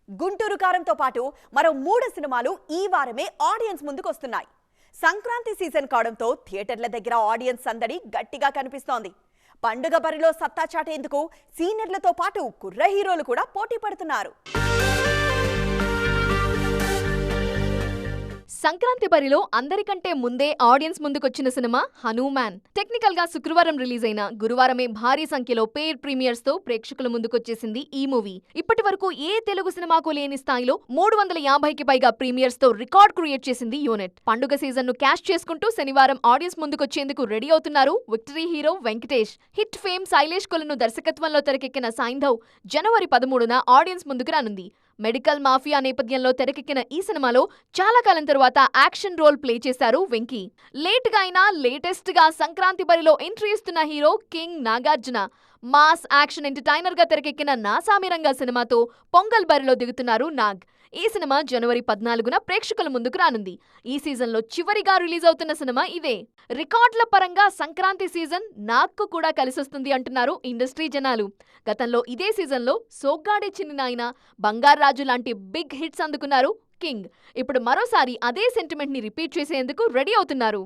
గుంటూరు కారంతో పాటు మరో 3 సినిమాలు ఈ వారమే ఆడియన్స్ ముందుకు వస్తున్నాయి. సంక్రాంతి సీజన్ కావడంతో థియేటర్ల దగ్గర ఆడియన్స్ సందడి గట్టిగా కనిపిస్తోంది. పండుగ బరిలో సత్తా చాటేందుకు సీనియర్లతో పాటు కుర్ర హీరోలు కూడా పోటీ పడుతున్నారు. సంక్రాంతి బరిలో అందరికంటే ముందే ఆడియన్స్ ముందుకొచ్చిన సినిమా హనుమాన్. టెక్నికల్ గా శుక్రవారం రిలీజ్ అయిన గురువారమే భారీ సంఖ్యలో పేర్ ప్రీమియర్స్ తో ప్రేక్షకుల ముందుకొచ్చేసింది ఈ మూవీ. ఇప్పటి వరకు ఏ తెలుగు సినిమాకు లేని స్థాయిలో 350కి పైగా ప్రీమియర్స్ తో రికార్డ్ క్రియేట్ చేసింది యూనిట్. పండుగ సీజన్ ను క్యాష్ చేసుకుంటూ శనివారం ఆడియన్స్ ముందుకొచ్చేందుకు రెడీ అవుతున్నారు victory hero Venkatesh. Hit fame Shailesh కొలను దర్శకత్వంలో తెరకెక్కిన సైంధవ్ జనవరి 13న ఆడియన్స్ ముందుకు రానుంది. మెడికల్ మాఫియా నేపథ్యంలో తెరకెక్కిన ఈ సినిమాలో చాలా కాలం తరువాత యాక్షన్ రోల్ ప్లే చేశారు వెంకీ. లేట్ గా అయినా లేటెస్ట్ గా సంక్రాంతి బరిలో ఎంట్రీ ఇస్తున్న hero king Nagarjuna. Mass action entertainer గా తెరకెక్కిన నాసామిరంగా సినిమాతో పొంగల్ బరిలో దిగుతున్నారు నాగ్. ఈ సినిమా జనవరి 14న ప్రేక్షకుల ముందుకు రానుంది. ఈ సీజన్లో చివరిగా రిలీజ్ అవుతున్న సినిమా ఇదే. రికార్డుల పరంగా సంక్రాంతి సీజన్ నాగ్కు కూడా కలిసొస్తుంది అంటున్నారు ఇండస్ట్రీ జనాలు. గతంలో ఇదే సీజన్లో సోగ్గాడే చిన్ని నాయన, బంగారాజు లాంటి బిగ్ హిట్స్ అందుకున్నారు కింగ్. ఇప్పుడు మరోసారి అదే సెంటిమెంట్ ని రిపీట్ చేసేందుకు రెడీ అవుతున్నారు.